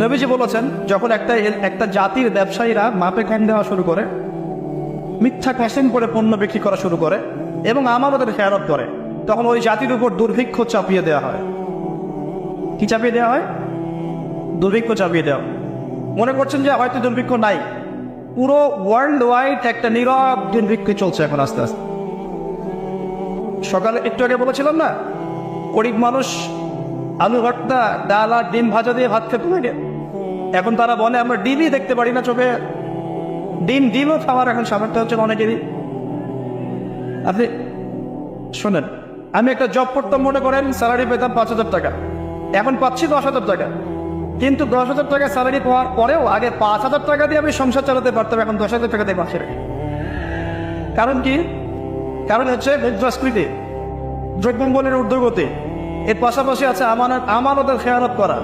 নবীজি বলেছেন, যখন একটা জাতির ব্যবসায়ীরা মাপে কম দেওয়া শুরু করে, মিথ্যা কসম করে পণ্য বিক্রি করা শুরু করে এবং আমানতের খেয়ানত করে, তখন ওই জাতির উপর দুর্ভিক্ষ চাপিয়ে দেওয়া হয়। কি চাপিয়ে দেওয়া হয়? দুর্ভিক্ষ চাপিয়ে দেওয়া। মনে করছেন যে হয়তো দুর্ভিক্ষ নাই, পুরো ওয়ার্ল্ড ওয়াইড একটা নীরব দুর্ভিক্ষ চলছে এখন আস্তে আস্তে। সকালে একটু আগে বলেছিলাম না, গরিব মানুষ আলু ভর্তা, ডাল আর ডিম ভাজা দিয়ে ভাত খেতে লাগে। এখন তারা বলে আমরা ডিমই দেখতে পারি না চোখে, ডিমও খাওয়ার এখন সামর্থ্য হচ্ছে অনেকেরই। আপনি শোনেন, আমি একটা জব করতাম, মনে করেন স্যালারি পেতাম 5,000 টাকা, এখন পাচ্ছি 10,000 টাকা। কিন্তু 10,000 টাকা স্যালারি পাওয়ার পরেও আগে 5,000 টাকা দিয়ে আমি সংসার চালাতে পারতাম, এখন 10,000 টাকা দিয়ে পাচ্ছি না। কারণ কি? কারণ হচ্ছে মুদ্রাস্ফীতি, দ্রব্যমূল্যের ঊর্ধ্বগতি, এর পাশাপাশি আছে আমানতের খেয়ানত করা,